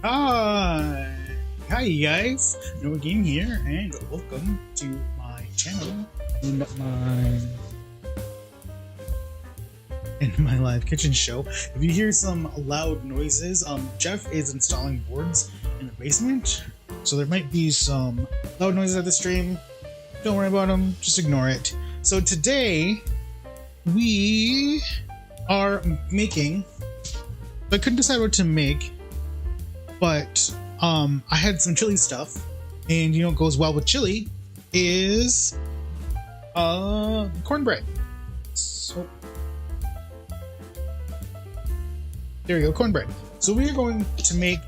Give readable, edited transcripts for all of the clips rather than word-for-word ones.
Hi! Hi, you guys! Noah Game here, and welcome to my channel and my live kitchen show. If you hear some loud noises, Jeff is installing boards in the basement, so there might be some loud noises at the stream. Don't worry about them, just ignore it. So today, we are making... I couldn't decide what to make, but I had some chili stuff, and you know what goes well with chili is cornbread. So there you go, cornbread. So we are going to make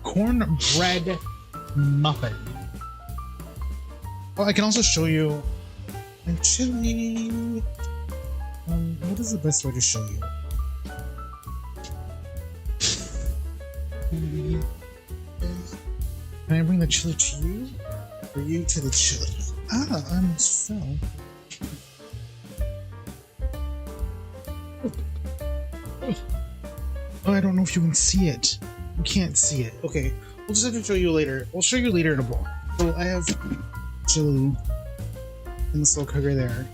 cornbread muffin. Oh, I can also show you my chili. What is the best way to show you? Can I bring the chili to you? Or you to the chili? Ah, I almost fell. Oh, I don't know if you can see it. You can't see it. Okay, we'll just have to show you later. We'll show you later in a bowl. So I have chili in this little cooker there,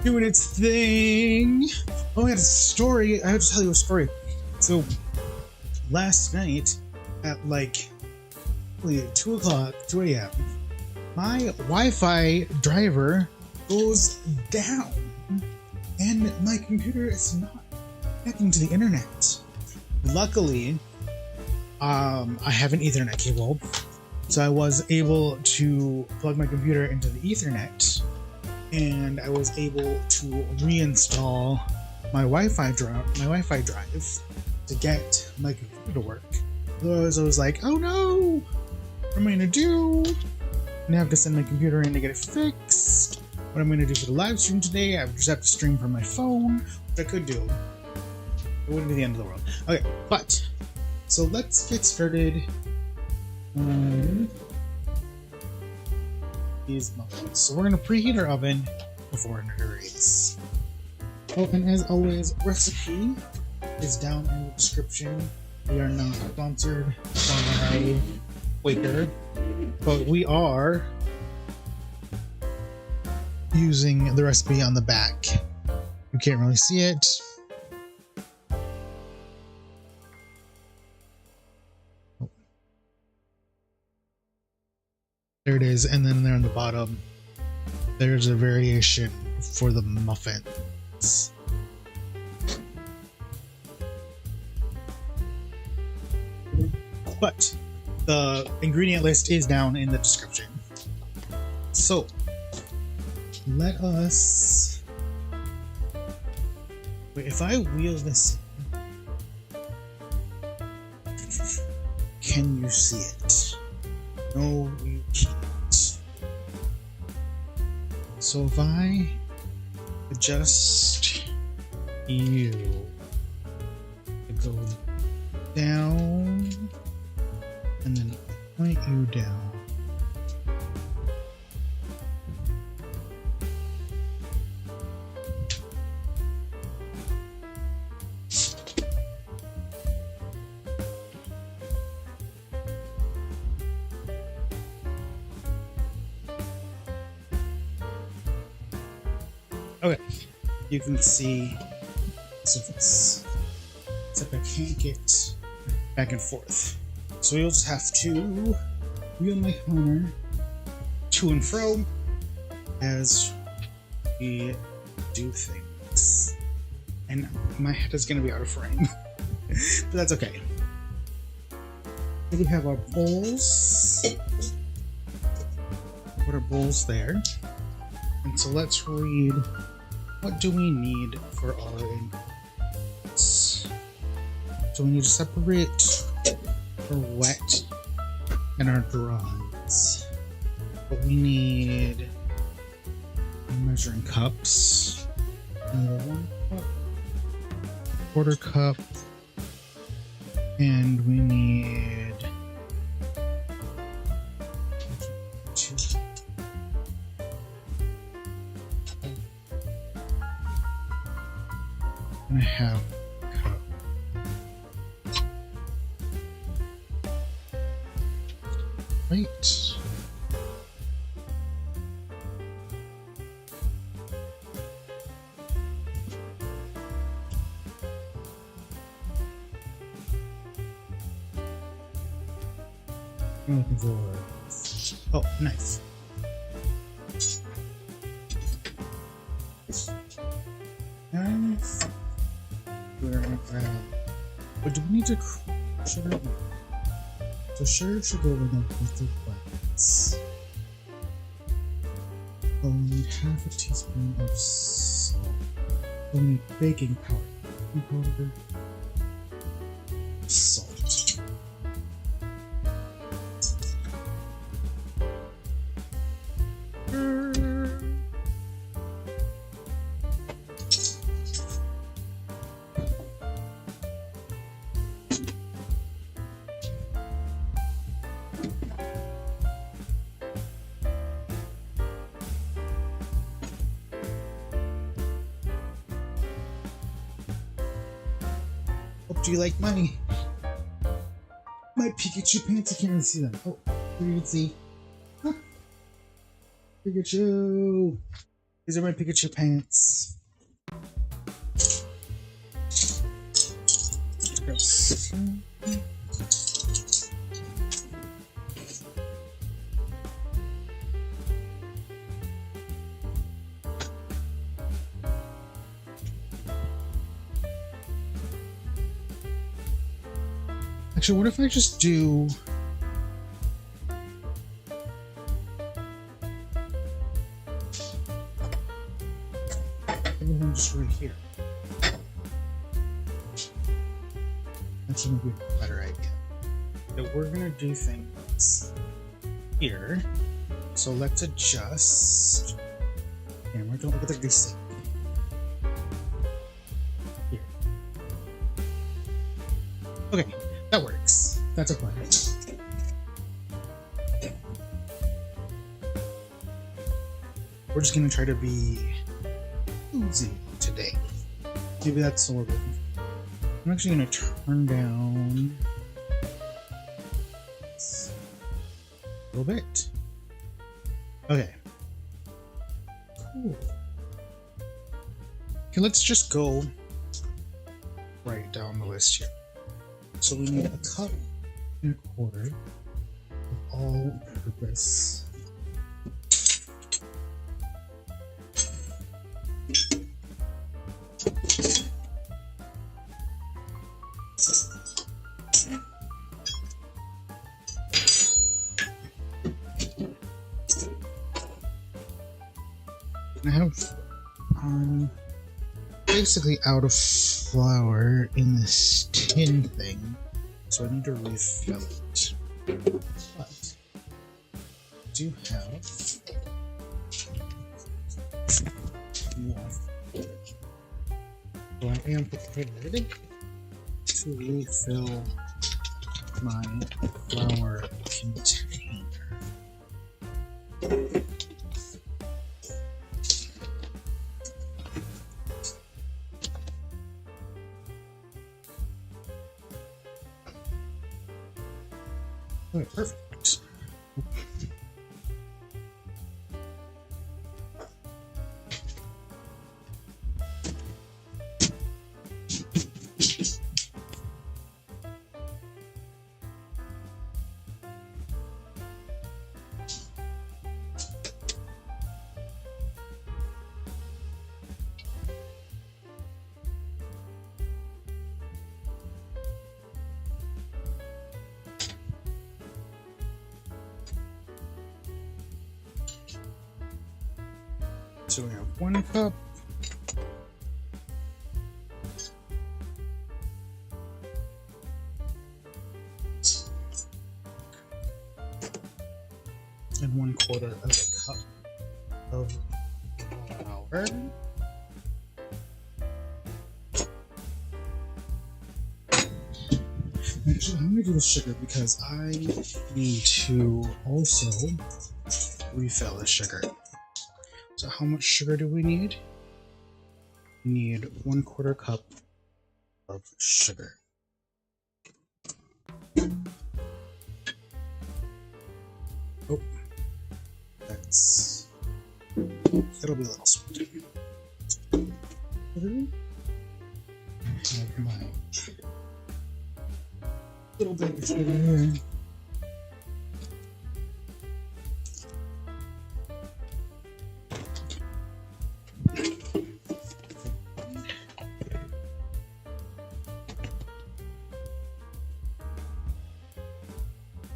doing its thing. Oh, I had a story. I have to tell you a story. So last night at like 2 o'clock, 2 a.m., my Wi-Fi driver goes down and my computer is not connecting to the internet. Luckily, I have an Ethernet cable, so I was able to plug my computer into the Ethernet, and I was able to reinstall my Wi-Fi drive to get my computer to work. Otherwise, I was like, oh no! What am I gonna do? I'm gonna have to send my computer in to get it fixed. What I'm gonna do for the live stream today, I just have to stream from my phone, which I could do. It wouldn't be the end of the world. Okay, but so let's get started on these muffins. So we're gonna preheat our oven before it hurries. Oh, and as always, recipe is down in the description. We are not sponsored by Quaker, but we are using the recipe on the back. You can't really see it. Oh. There it is, and then there on the bottom, there's a variation for the muffins. But the ingredient list is down in the description. So let us wait. If I wheel this in, can you see it? No, you can't. So if I adjust you to go down and then point you down. Okay, you can see this, except I can't get back and forth. So you'll just have to wheel my counter to and fro as we do things. And my head is going to be out of frame, but that's okay. So we have our bowls. Put our bowls there. And so let's read, what do we need for our ingredients? So we need to separate our wet and our dries. But we need measuring cups. We need 1 cup, 1/4 cup, and we need 2. And a half cup. right. I'm looking for... Oh, nice. Nice. We're gonna grab... But do we need to... Sugar? So sugar should go in with the buttons. We'll need half a teaspoon of salt. We'll need baking powder. Baking powder. Salt. Do you like my Pikachu pants? I can't really see them. Oh, here you can see. Huh. Pikachu! These are my Pikachu pants. Actually, what if I just do... everything just right here? That's gonna be a better idea. So we're gonna do things here. So let's adjust. Camera, don't look at the grease. Here. Okay. That works. That's a plan. We're just gonna try to be easy today. Maybe that's the word. I'm actually gonna turn down a little bit. Okay. Cool. Okay, let's just go right down the list here. So we need a cup and a quarter of all-purpose. I have basically out of flour in this tin thing, so I need to refill it. But I do have more. So I am prepared to refill my flour container. Okay, perfect. So we have 1 cup. And 1/4 of a cup of flour. Actually, I'm gonna do the sugar because I need to also refill the sugar. So how much sugar do we need? We need 1/4 cup of sugar. Oh, that'll be a little sweet. Have my little bit of sugar here.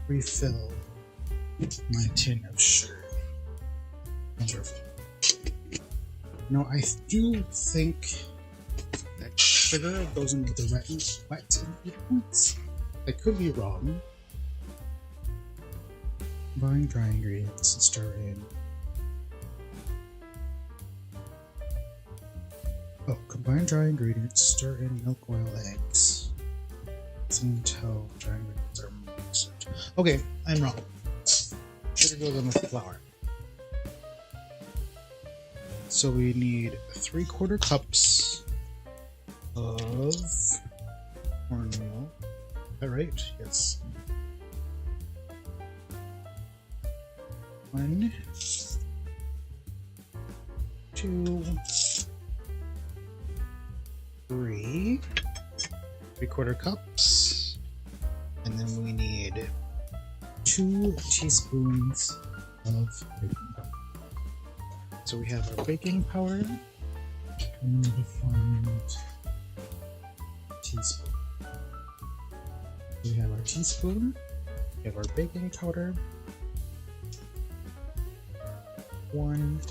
Refill my tin of sugar. Wonderful. Now I do think that sugar goes into the wet ingredients. I could be wrong. Combine dry ingredients and stir in. Oh, combine dry ingredients, stir in milk, oil, eggs. Until dry ingredients are mixed. Okay, I'm wrong. Sugar goes in with flour. So we need 3/4 cups of cornmeal. Is that right? Yes. 1, 2, 3. 3/4 cups. And then we need 2 teaspoons of baking powder. So we have our baking powder. And we find teaspoon. We have our teaspoon. We have our baking powder. 1,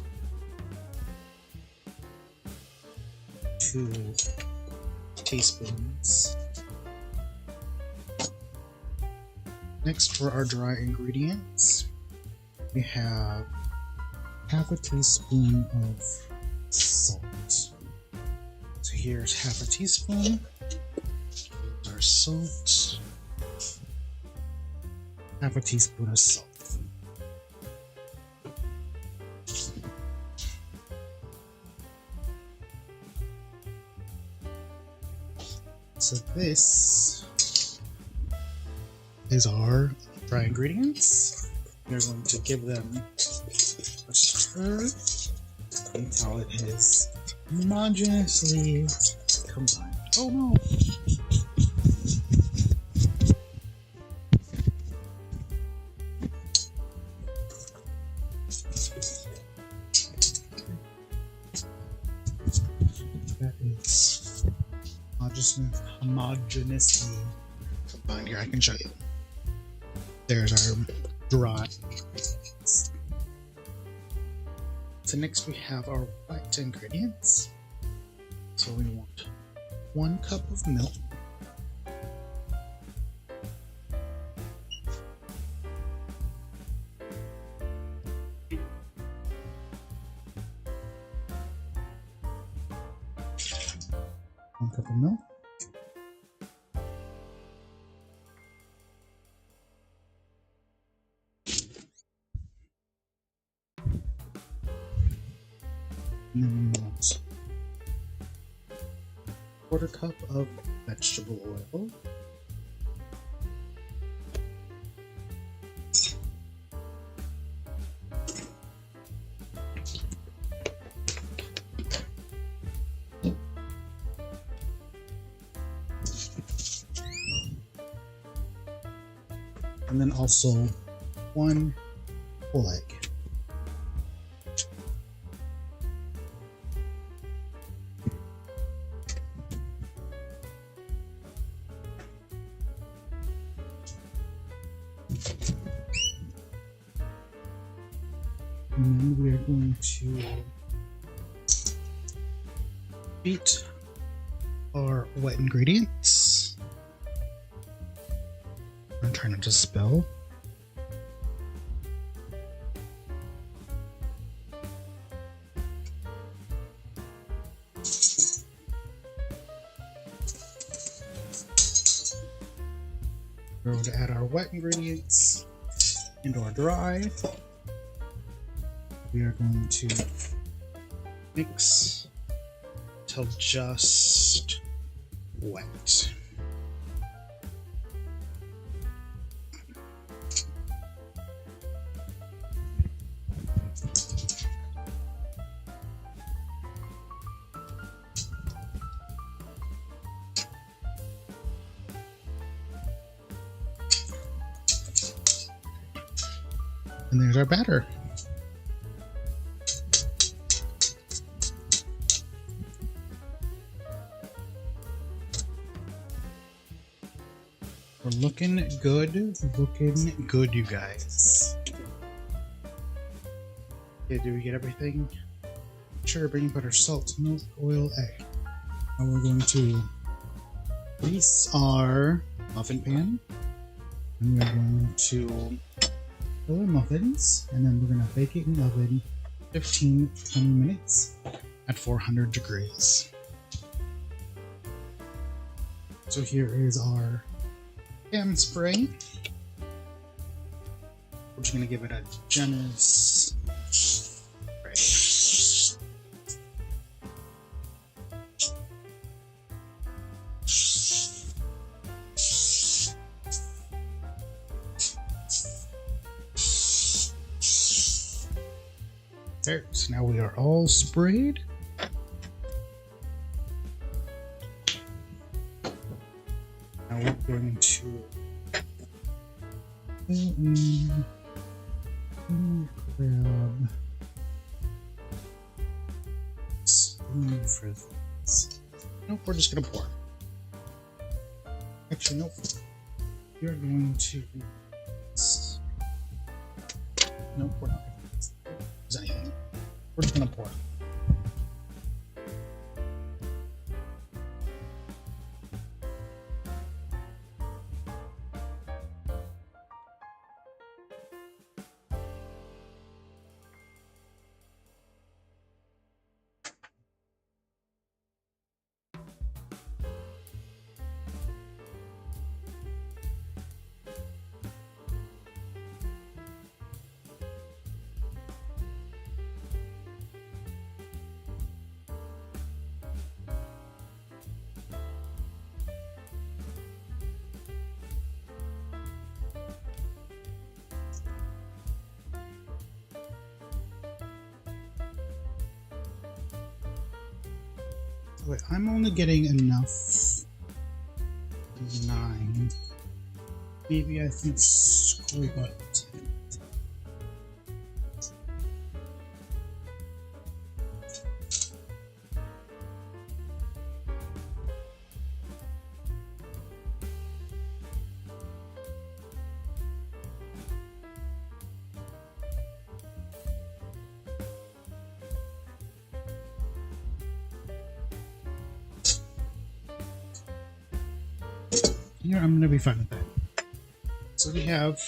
2 teaspoons. Next, for our dry ingredients, we have half a teaspoon of salt. So here's half a teaspoon. Here's our salt. Half a teaspoon of salt. So this is our dry ingredients. We're going to give them a stir until it is homogeneously combined. Oh no! That is homogeneously combined. Here, I can show you. There's our dry ingredients. So next we have our wet ingredients. So we want 1 cup of milk. One cup of milk. And then we want 1/4 cup of vegetable oil. And then also 1 whole egg. And then we are going to beat our wet ingredients. I'm trying not to spill. We're going to add our wet ingredients into our dry. We are going to mix till just wet. And there's our batter. We're looking good, you guys. Okay, did we get everything? Sugar, baking butter, salt, milk, oil, egg. Now we're going to grease our muffin pan. And we're going to fill our muffins, and then we're going to bake it in the oven 15 to 20 minutes at 400 degrees. So here is our ham spray. We're just going to give it a generous spray. There, so now we are all sprayed. Now we're going to grab spoon for this. Nope, we're just gonna pour. Actually, nope. You're going to. Nope, we're not gonna use anything. We're just gonna pour. Wait, I'm only getting enough. 9. Maybe I think screw it. Here, I'm gonna be fine with that. So we have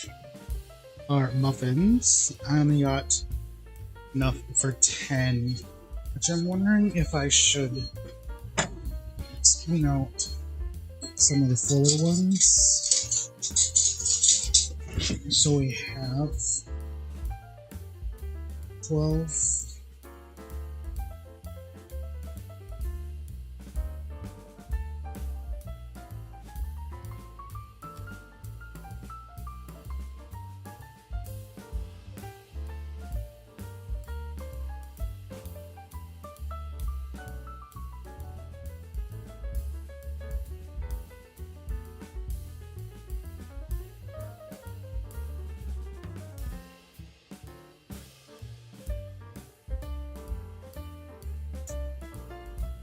our muffins. I only got enough for 10, which I'm wondering if I should spoon out some of the fuller ones. So we have 12.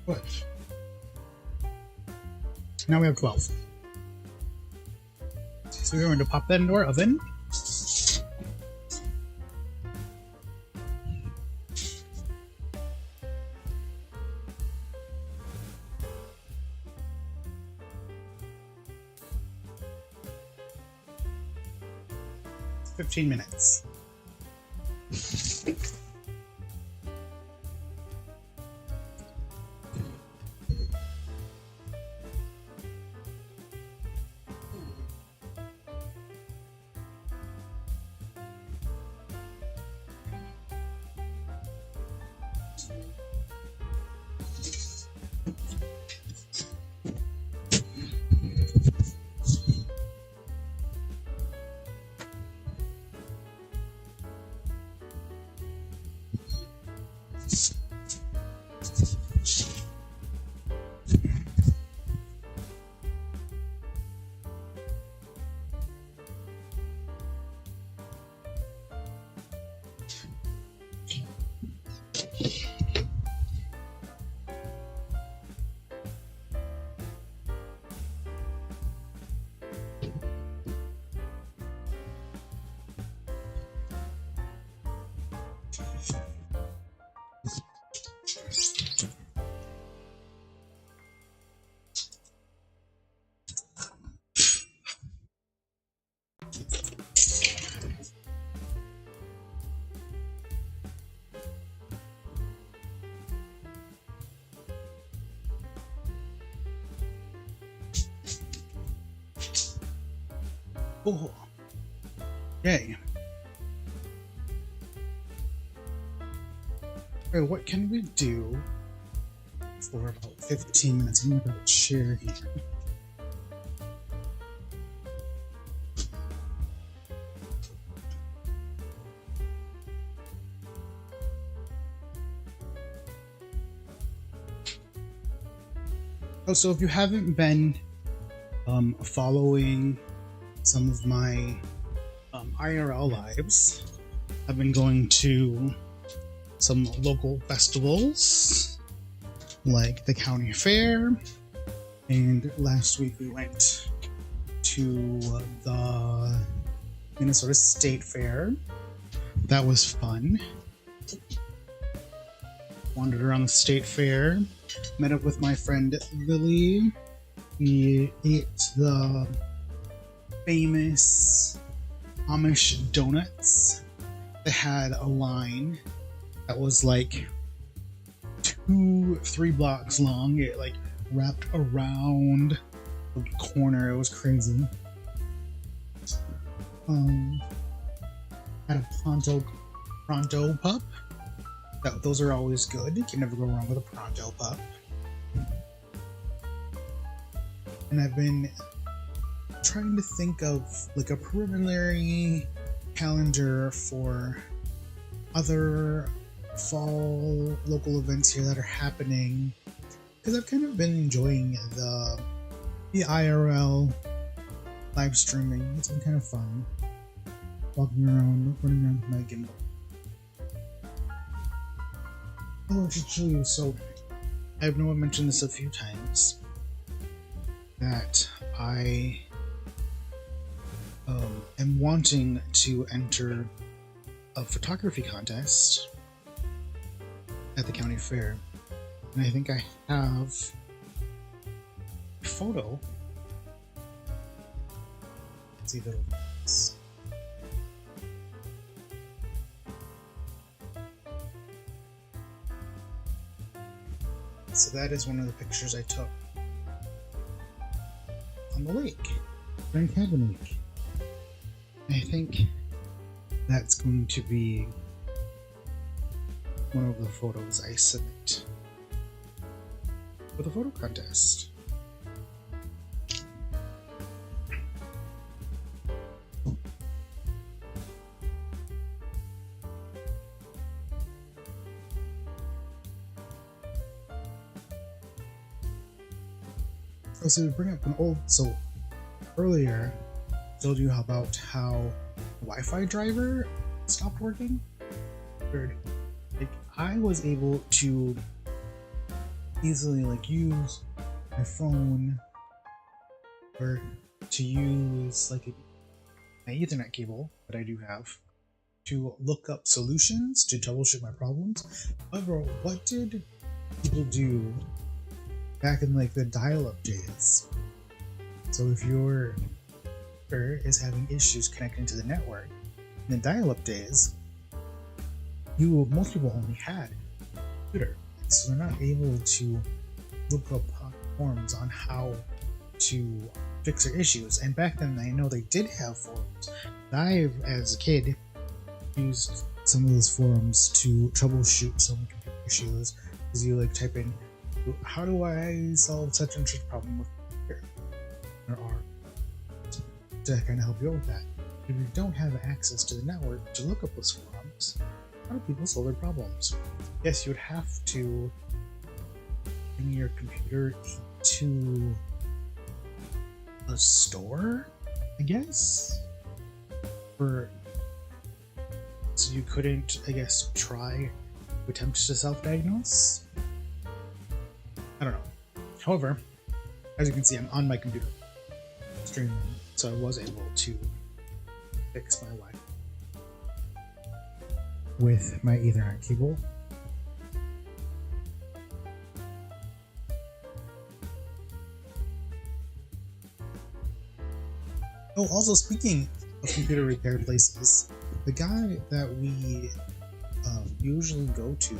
What? Now we have 12. So we're going to pop that into our oven. It's 15 minutes. Oh, yay. Alright, what can we do for about 15 minutes? I'm gonna share here. Oh, so if you haven't been following some of my IRL lives, I've been going to some local festivals like the county fair, and last week we went to the Minnesota State Fair. That was fun. Wandered around the state fair, met up with my friend Lily. We ate the famous Amish donuts. They had a line that was like 2-3 blocks long. It like wrapped around the corner. It was crazy. Had a pronto pup. Those are always good. You can never go wrong with a pronto pup. And I've been trying to think of like a preliminary calendar for other fall local events here that are happening, because I've kind of been enjoying the IRL live streaming. It's been kind of fun walking around, running around with my gimbal. Oh, I should show you. So I know I mentioned this a few times, that I am wanting to enter a photography contest at the county fair, and I think I have a photo. Let's see if it'll focus. So that is one of the pictures I took on the lake, Grand Cabin Lake. I think that's going to be one of the photos I submit for the photo contest. So to bring up an old, so earlier I told you about how the Wi-Fi driver stopped working. Like, I was able to easily like use my phone or to use like my Ethernet cable that I do have to look up solutions to troubleshoot my problems. However, what did people do back in like the dial-up days? So if your computer is having issues connecting to the network in the dial-up days, most people only had a computer, so they're not able to look up forums on how to fix their issues. And back then, I know they did have forums. I, as a kid, used some of those forums to troubleshoot some computer issues, because you like type in, how do I solve such and such problem with computer? There are to kind of help you out with that. If you don't have access to the network to look up those forums, how do people solve their problems? Yes, you would have to bring your computer into a store, I guess, so you couldn't, I guess, try to attempt to self-diagnose. I don't know. However, as you can see, I'm on my computer streaming, so I was able to fix my Wi-Fi. with my Ethernet cable. Oh, also speaking of computer repair places, the guy that we usually go to,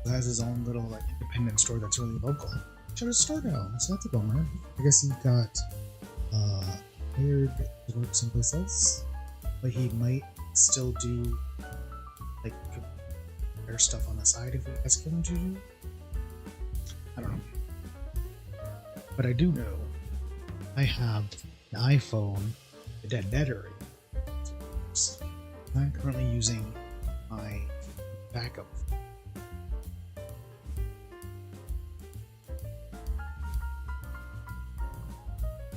who has his own little like independent store that's really local, shut his store down, so that's a bummer. I guess he got hired to work someplace else, but he might still do like repair stuff on the side if we ask him to do. I don't know, but I do know I have an iPhone, a dead battery. I'm currently using my backup.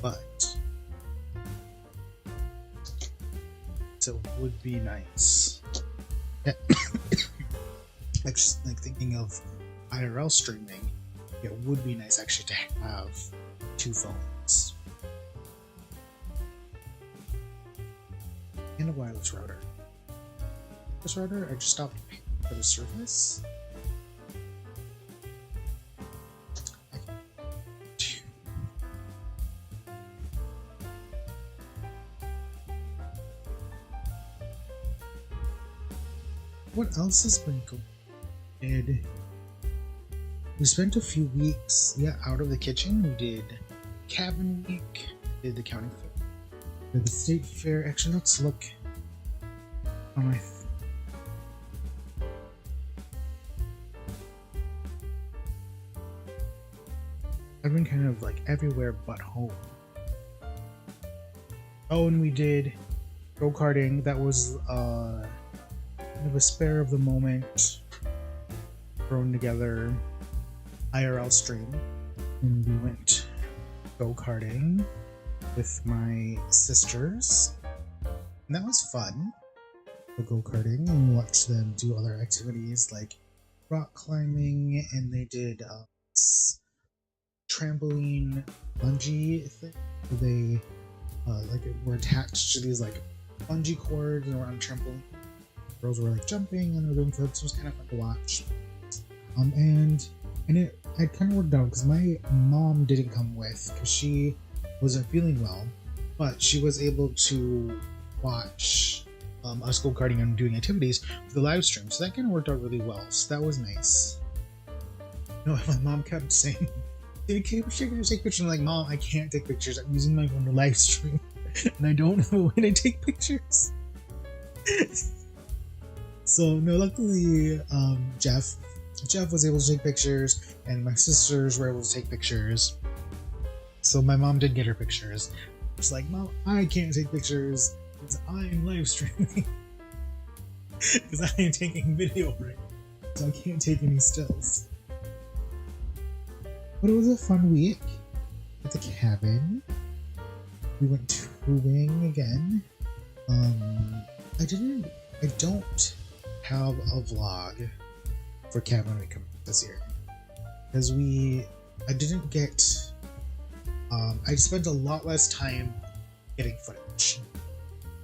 But so it would be nice. Yeah. Like thinking of IRL streaming, it would be nice actually to have two phones and a wireless router. This router, I just stopped paying for the service. What else has been good? We spent a few weeks, out of the kitchen. We did cabin week, did the county fair, did the state fair. Actually, let's look on my. I've been kind of like everywhere but home. Oh, and we did go-karting. That was kind of a spare of the moment, thrown together IRL stream, and we went go-karting with my sisters, and that was fun. Go-karting, and we watched them do other activities like rock climbing, and they did trampoline bungee thing. They were attached to these like bungee cords and were on a trampoline. Girls were like jumping and they were doing flips. It was kind of fun to watch. And it kind of worked out because my mom didn't come with because she wasn't feeling well, but she was able to watch us go karting and doing activities for the live stream. So that kind of worked out really well. So that was nice. No, my mom kept saying, "Take pictures." I'm like, "Mom, I can't take pictures. I'm using my phone to live stream, and I don't know when to take pictures." So no, luckily, Jeff was able to take pictures, and my sisters were able to take pictures. So my mom did get her pictures. It's like, "Mom, I can't take pictures because I'm live streaming because I am taking video right now, so I can't take any stills." But it was a fun week at the cabin. We went tubing again. I don't have a vlog for cabin week this year because I spent a lot less time getting footage.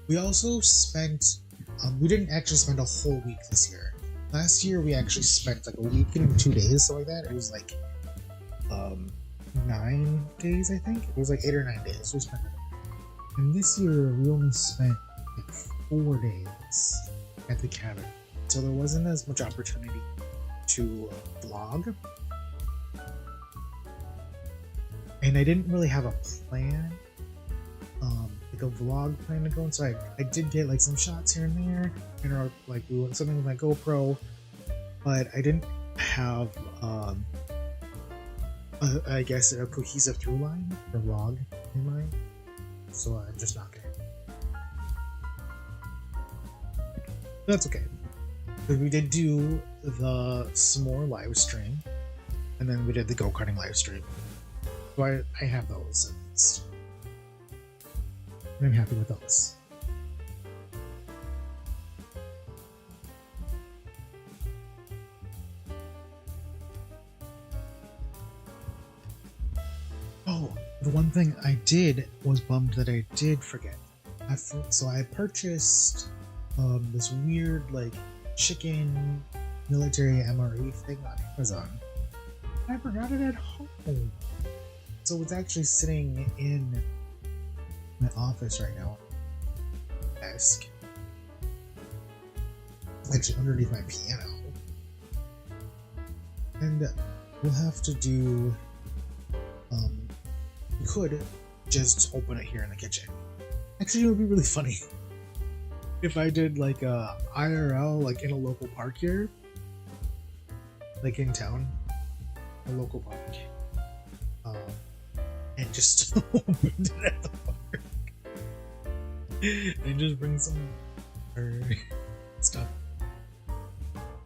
We also spent we didn't actually spend a whole week this year. Last year we actually spent like a week and 2 days, something like that. It was like 9 days, I think. It was like 8 or 9 days we spent. And this year we only spent like 4 days at the cabin, so there wasn't as much opportunity to vlog, and I didn't really have a plan, like a vlog plan to go on. So I did get like some shots here and there, and like we went something with my GoPro, but I didn't have I guess a cohesive through line or vlog in mind, so I'm just not gonna. That's okay. But we did do the s'more live stream, and then we did the go-karting live stream. So I have those, and I'm happy with those. Oh, the one thing I was bummed that I did forget. So I purchased this weird like chicken military MRE thing on Amazon. I forgot it at home. So it's actually sitting in my office right now. Desk. Actually underneath my piano. And we'll have to do we could just open it here in the kitchen. Actually, it would be really funny if I did like a IRL like in a local park here. Like in town. A local park. And just opened it at the park. And just bring some stuff.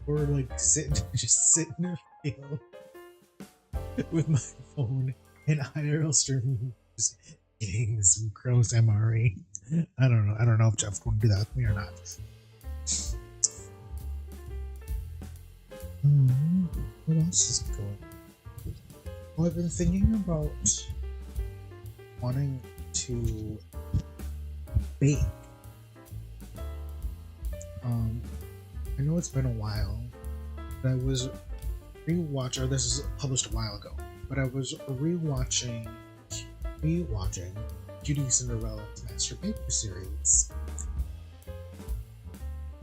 Or like just sit in a field with my phone and IRL stream, just eating some gross MRE. I don't know if Jeff's going to do that with me or not. What else is going? Well, I've been thinking about wanting to bake. I know it's been a while, but I was rewatching, or this is published a while ago, but I was rewatching Cutie Cinderella's Master Baker series.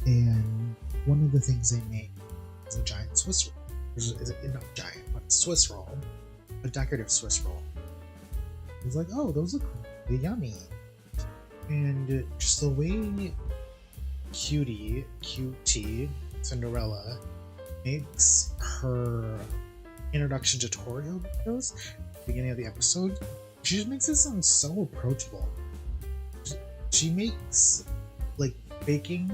And one of the things they made was a giant Swiss roll. Not giant, but Swiss roll. A decorative Swiss roll. I was like, oh, those look really yummy. And just the way QT Cinderella makes her introduction tutorial videos at the beginning of the episode, she just makes it sound so approachable. She makes like baking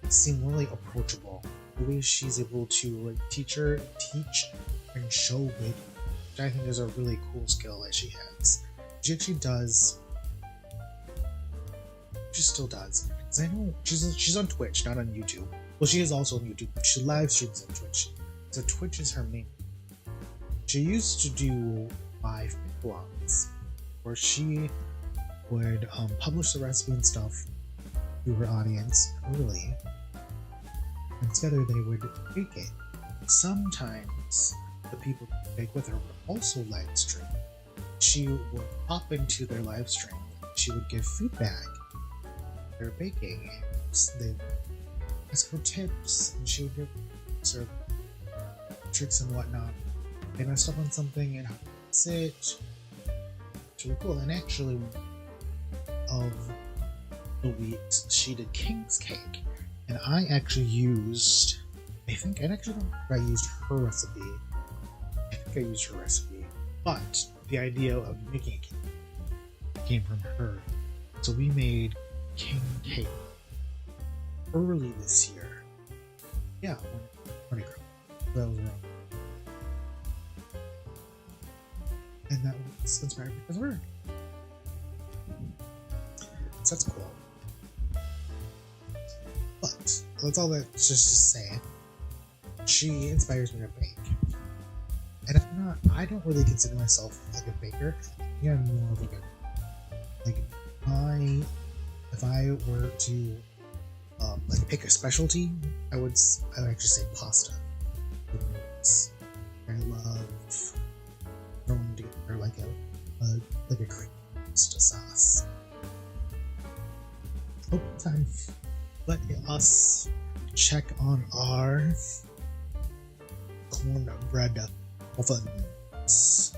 seem really approachable. The way she's able to like teach and show baking, which I think is a really cool skill that she has. She actually does. She still does. Because I know she's on Twitch, not on YouTube. Well, she is also on YouTube, but she live streams on Twitch. So Twitch is her main. She used to do live vlogs where she would publish the recipe and stuff to her audience early, and together they would bake it. Sometimes the people who bake with her would also live stream. She would pop into their live stream. She would give feedback. They're baking. They ask her tips, and she would give sort of tricks and whatnot. They messed up on something and how to fix it. It's really cool. And actually, of the weeks, she did King's Cake, and I actually used. I actually don't know if I used her recipe. I think I used her recipe, but the idea of making a cake came from her. So we made King Cake early this year. Yeah, when that was wrong. And that was inspired because of her. So that's cool. But that's all that's just to say. She inspires me to bake. And I don't really consider myself like a baker. Yeah, I'm more of like if I were to like pick a specialty, I would actually say pasta. I love throwing together like a cream pasta sauce. Oh, time. Let us check on our cornbread muffins.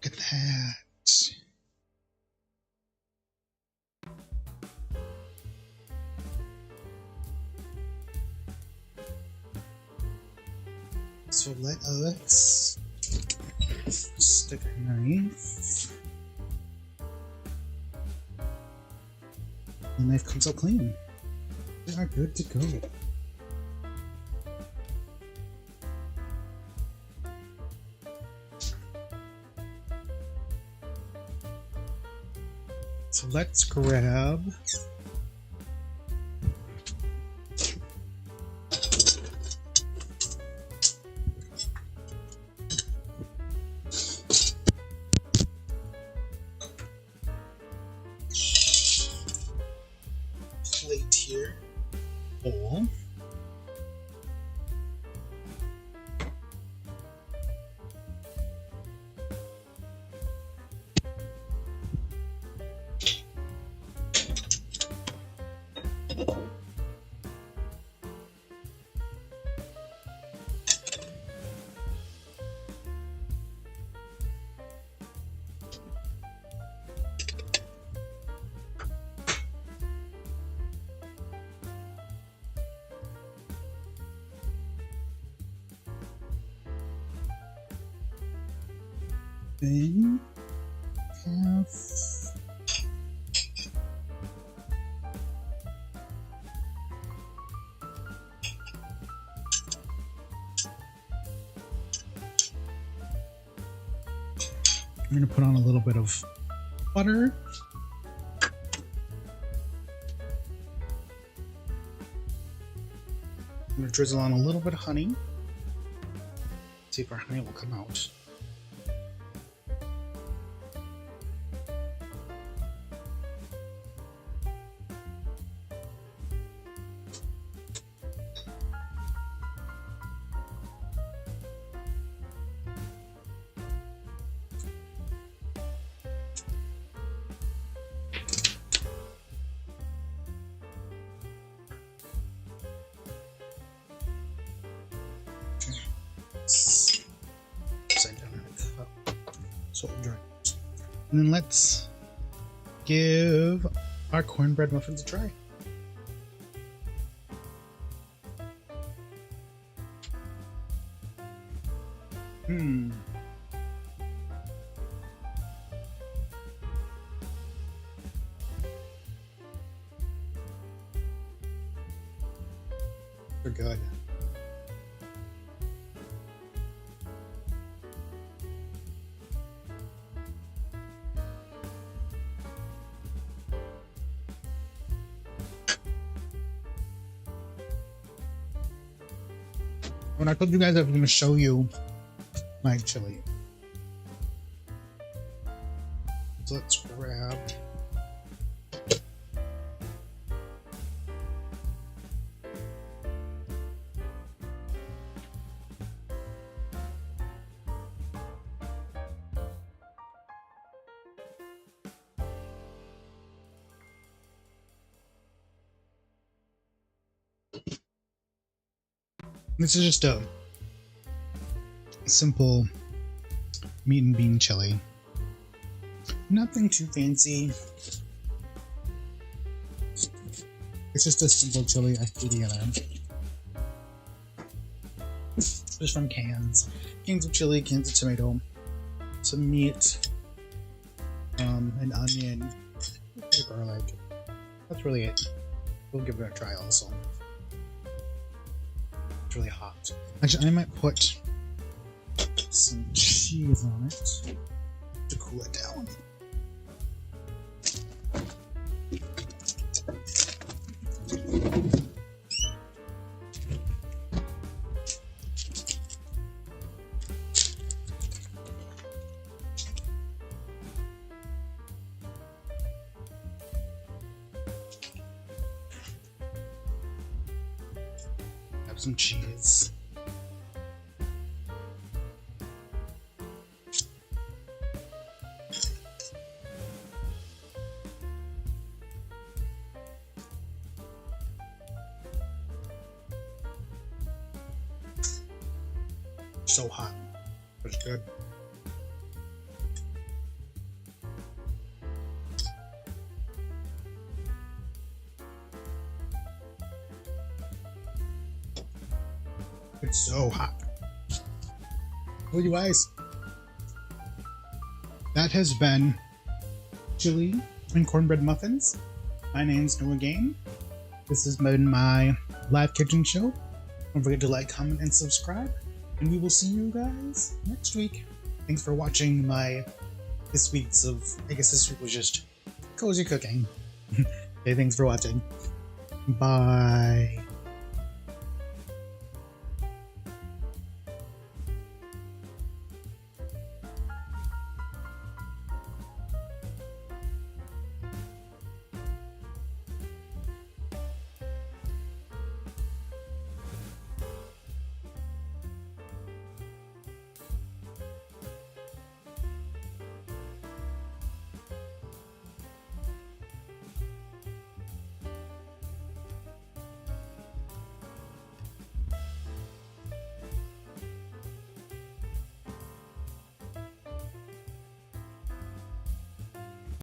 Look at that. So let us stick a knife. The knife comes out clean. We are good to go. So let's grab plate here, bowl. Then have I'm going to put on a little bit of butter. I'm going to drizzle on a little bit of honey. See if our honey will come out. Upside down in a cup. So dry. And then let's give our cornbread muffins a try. They're good. When I told you guys I was going to show you my chili. So let's grab this is just a simple meat and bean chili. Nothing too fancy. It's just a simple chili I threw together. Just from cans. Cans of chili, cans of tomato, some meat, an onion, a bit of garlic. That's really it. We'll give it a try also. It's really hot. Actually, I might put some cheese on it to cool it down. Have some cheese. So hot, but it's good. It's so hot. Well, you guys, that has been chili and cornbread muffins. My name's Noah Game. This has been my live kitchen show. Don't forget to like, comment, and subscribe. And we will see you guys next week. Thanks for watching my this week was just cozy cooking. Okay, thanks for watching. Bye.